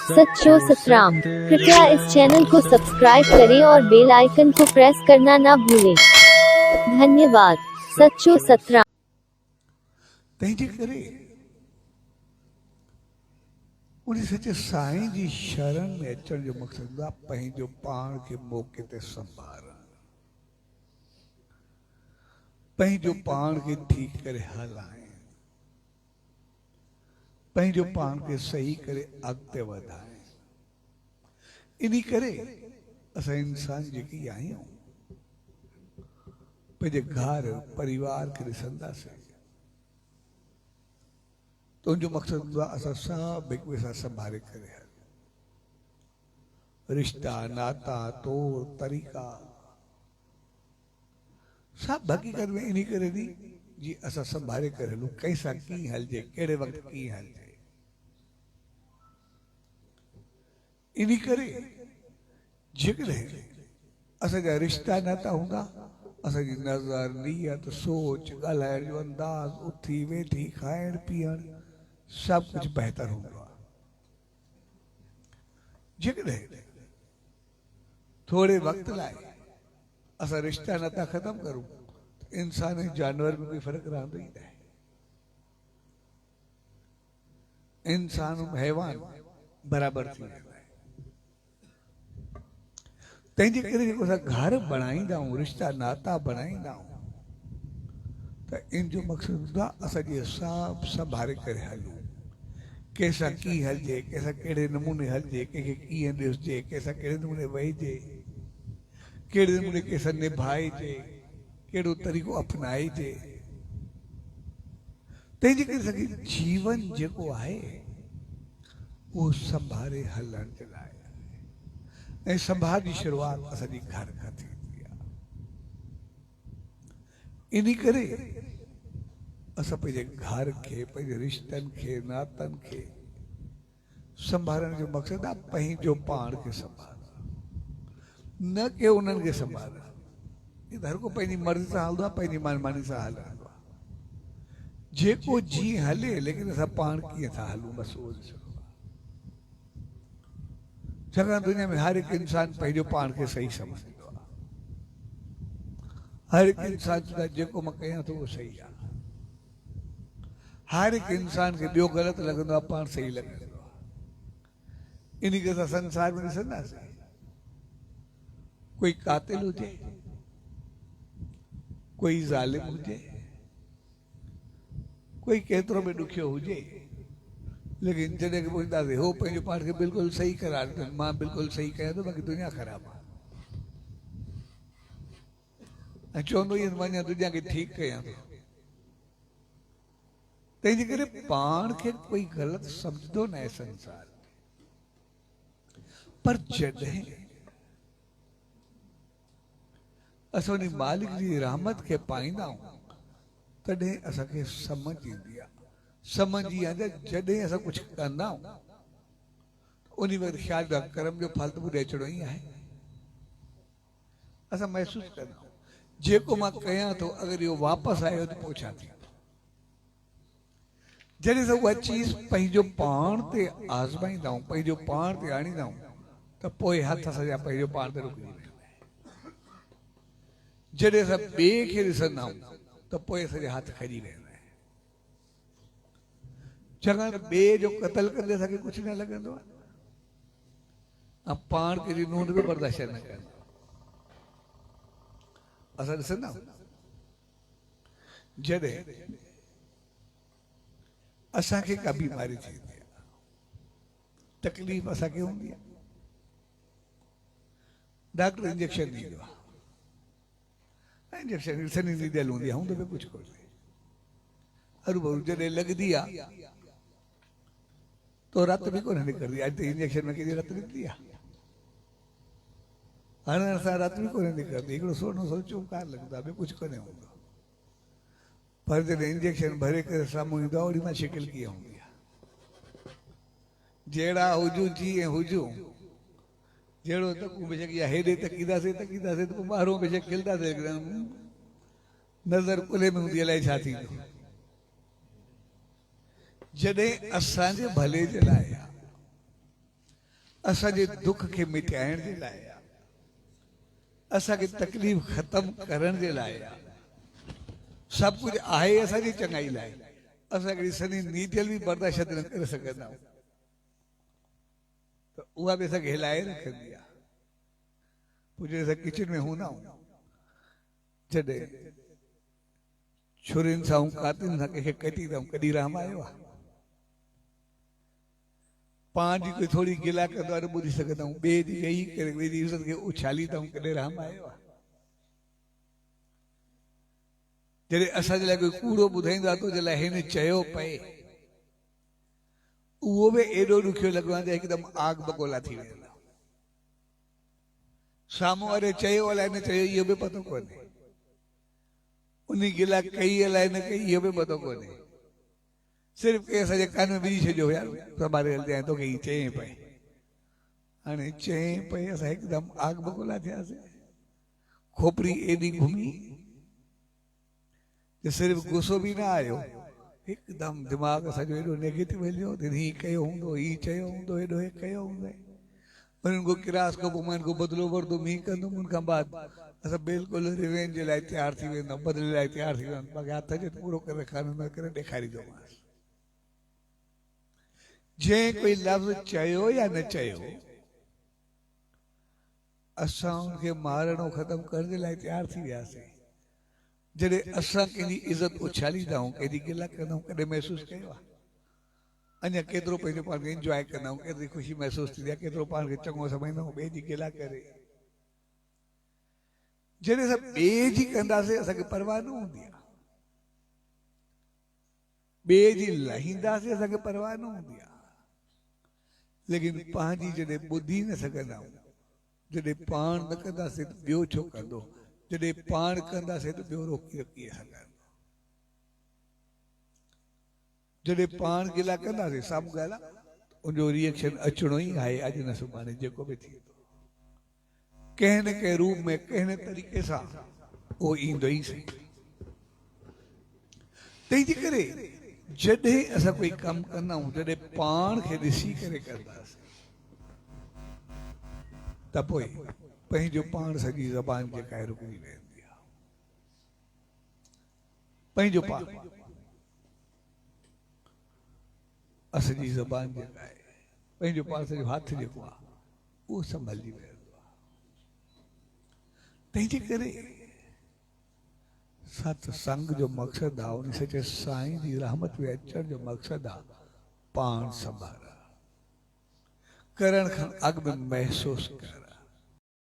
सच्चो सतराम। कृपया इस चैनल को सब्सक्राइब करें और बेल आइकन को प्रेस करना ना भूलें। धन्यवाद। सच्चो सतराम। तंहिंजे करे उन सच्चे साईं जी शरण में अचण जो मक़सदु आहे पंहिंजो पाण खे मौक़े ते संभालणु, पंहिंजो पाण खे ठीक करे हलाइण, पंहिंजो पाण खे सही करे अॻिते वधाइण। इन करे असां इंसान जेकी आहियूं पंहिंजे घर परिवार खे ॾिसंदासीं तो उनजो मक़सदु आहे असां सभु हिक ॿिए सां संभाले करे हलूं। रिश्ता नाता तौर तरीक़ा सभु हक़ीक़त में इन करे नी जी असां संभाले करे हलूं कंहिंसां कीअं हलिजे, कहिड़े वक़्तु कीअं हलिजे। इन करे जेकॾहिं असांजा रिश्ता नाता हूंदा, असांजी नज़र नियत सोच ॻाल्हाइण जो अंदाज़ उथी वेठी खाइण पीअण सब कुछ बेहतर होगा। जेकॾहिं थोड़े वक्त लाए असां रिश्ता नाता खत्म करूं तो इंसान ऐं जानवर में कोई फर्क रहंदो ई नाहे। इंसान हैवान बराबर थी वेंदो आहे। तंहिंजे करे जेको असां घर बणाईंदा आहियूं, रिश्ता नाता बणाईंदा आहियूं त इन जो मक़सदु आहे असांजी सभु संभाले करे हलूं। कैसा की हलजे, कैसा केड़े नमूने हलजे, कंहिंखे कीअं ॾिसजे, कैसा कहिड़े नमूने वहिजे, कहिड़े नमूने कैसा निभाइजे, कहिड़ो तरीक़ो अपनाइजे। तंहिंजे करे असांखे जीवन जेको आहे उहो संभाले हलण जे लाइ ऐं संभाल जी शुरूआत असांजी घर खां थींदी आहे। इन करे असां पंहिंजे घर खे, पंहिंजे रिश्तनि खे, नातनि खे संभालण जो मक़सदु आहे पंहिंजो पाण खे संभालणु, न कि उन्हनि खे संभालणु। हर को पंहिंजी मर्ज़ी सां हलंदो आहे, पंहिंजी मनमानी सां हलंदो आहे। जेको जीअं हले, लेकिन असां पाण कीअं था हलूं बसि उहो ॾिसणो आहे। छाकाणि दुनिया में हर हिकु इंसान पंहिंजो पाण खे सही सम्झंदो आहे। हर हिकु इंसान जेको मां कयां थो उहो सही आहे। हर एक इंसान के ॿियो ग़लति लॻंदो आहे, पाण सही लॻंदो आहे। इन खे असां संसार में ॾिसंदासीं, कोई कातिल हुजे, कोई ज़ालिम हुजे, कोई केतिरो बि ॾुखियो हुजे, लेकिन जॾहिं के पुछंदासीं हो पंहिंजो पाण खे बिल्कुलु सही करार ॾिनो, मां बिल्कुलु सही कयां थो, बाक़ी दुनिया ख़राबु आहे। ऐं चवंदो ई वञा दुनिया खे ठीकु कयां थो। तंहिंजे करे पाण खे कोई ग़लति सम्झंदो न आहे संसार में। पर जॾहिं असां उन मालिक जी रहमत खे पाईंदा आहियूं तॾहिं असांखे समझ ईंदी आहे। समझ ईंदी आहे जॾहिं असां कुझु कंदा आहियूं उन वक़्तु ख़्यालु आहे कर्म जो फल त ॿुॾे अचिणो ई आहे। असां महसूसु कंदा आहियूं जेको मां कयां थो अगरि इहो वापसि आयो त पोइ छा थींदो। जॾहिं असां उहा चीज़ पंहिंजो पाण ते आज़माईंदा आहियूं, पंहिंजो पाण ते आणींदा आहियूं त पोइ हथ असांजा पंहिंजो पाण ते रुकिजी वेंदा आहिनि। जॾहिं असां ॿिए खे ॾिसंदा आहियूं त पोइ असांजा हथ खॼी वेंदा आहिनि। छाकाणि ॿिए जो क़तल कंदे असांखे कुझु न लॻंदो आहे ऐं पाण कंहिंजी नूंड बि बर्दाश्त न कंदो। असां ॾिसंदा आहियूं जॾहिं असांखे का बीमारी थींदी आहे, तकलीफ़ असांखे हूंदी आहे, डॉक्टर इंजेक्शन ॾींदो आहे। इंजेक्शन सनी जी दिलि हूंदी आहे, हूंदो बि कुझु कोन्हे। हरू जॾहिं लॻंदी आहे तो रत बि कोन निकिरंदी आहे। अॼु त इंजेक्शन में कंहिंजी रत निकिती आहे, हाणे असां रत बि कोन निकिरंदी। हिकिड़ो सोनो सो चौकार लॻंदो आहे, ॿियो कुझु कोन्हे हूंदो। पर जॾहिं इंजेक्शन भरे करे साम्हूं ईंदो आहे ओॾी महिल शिकिल कीअं हूंदी आहे। जहिड़ा हुजूं जीअं हुजूं, जहिड़ो तकूं बेशक या हेॾे तकींदासीं तकींदासीं त पोइ ॿाहिरों बेशक खिलंदासीं, नज़र कुल्हे में हूंदी अलाए छा थींदो। जॾहिं असांजे भले जे लाइ असांजे दुख खे मिटाइण जे लाइ आहे, असांखे तकलीफ़ ख़तम करण जे लाइ आहे। सभु कुझु आहे असांजी चङाई लाइ। असां हिकिड़ी सॼी नीडल बि बर्दाश्त न करे सघंदा आहियूं त उहा बि असांखे हिलाए रखंदी आहे। पोइ जॾहिं असां किचन में हूंदा आहियूं, जॾहिं छुरियुनि सां कातियुनि सां कंहिंखे कटींदा आहियूं, कॾहिं रहम आयो आहे? पाण जी कोई थोरी गिला कंदो आहे ॿुधी सघंदा आहियूं, ॿिए जी वेही करे ॿिए जी इज़त खे उछालींदा आहियूं, कॾहिं रहम आयो आहे? जॾहिं असांजे लाइ कोई कूड़ो ॿुधाईंदो आहे त जे लाइ हिन चयो पए, उहो बि एॾो ॾुखियो लॻंदो आहे हिकदमि आग बगोला थी वेंदा। साम्हूं वारे चयो अलाए न चयो इहो बि पतो कोन्हे, उन गिला कई अलाए न कई इहो बि पतो कोन्हे। सिर्फ़ु के असांजे कान में विझी छॾियो यार संभाले हलंदे आहियां तोखे हीअ चई पए। हाणे चई पए असां हिकदमि आग बगोला थियासीं, खोपड़ी एॾी घुमी सिर्फ गुस्सो बि न आयो, हिकदमि दिमाग़ असांजो एॾो नेगेटिव हलियो, हीअ कयो हूंदो, हीअ चयो हूंदो, हेॾो हे कयो हूंदो। उन्हनि को किरास को पोइ मां हिन को बदिलो वठंदुमि, हीअं कंदुमि। उन खां बाद असां बिल्कुलु रिवेंज जे लाइ तयारु थी वेंदा, बदिले लाइ तयारु थी वेंदा। बाक़ी हथ जे पूरो करे रखंदा करे ॾेखारींदोमांसि। जंहिं कोई लफ़्ज़ चयो या न चयो, असां उनखे मारणो ख़तमु करण जे लाइ तयारु थी वियासीं। जॾहिं असां कंहिंजी इज़त उछालींदा आहियूं, कंहिंजी गिला कंदा आहियूं, कॾहिं महसूसु कयो आहे? अञा केतिरो पंहिंजो पाण खे इंजॉय कंदा आहियूं, केतिरी ख़ुशी महसूसु थींदी आहे, केतिरो पाण खे चङो सम्झंदा आहियूं ॿिए जी गिला करे। जॾहिं असां ॿिए जी कंदासीं असांखे परवाह न हूंदी आहे, ॿिए जी लाहींदासीं असांखे परवाह न हूंदी आहे। लेकिन पंहिंजी जॾहिं ॿुधी न सघंदा आहियूं, जॾहिं पाण न कंदासीं त ॿियो छो कंदो, जॾहिं पाण कंदासीं त ॿियो रोकी कीअं सघंदो। जॾहिं पाण गिला कंदासीं साम्हूं ॻाल्हि आहे, उनजो रिएक्शन अचिणो ई आहे, अॼु न सुभाणे जेको बि थींदो, कंहिं न कंहिं रूप में कंहिं न तरीक़े सां उहो ईंदो ई सही। तंहिंजे करे जॾहिं असां कोई कमु कंदा आहियूं, जॾहिं पाण खे ॾिसी करे कंदासीं त पोइ पंहिंजो पाण सॼी ज़बान जेका आहे रुकिजी वेंदी आहे। पंहिंजो पाण असांजी ज़बान जेका आहे, पंहिंजो पाण सॼो हथु जेको आहे उहो संभलिजी वेंदो आहे। तंहिंजे करे सत्संग जो मक़सदु आहे, उन सचे साईं जी रहमत में अचण जो मक़सदु आहे पाण संभाल करण खां अॻु में महसूसु कर।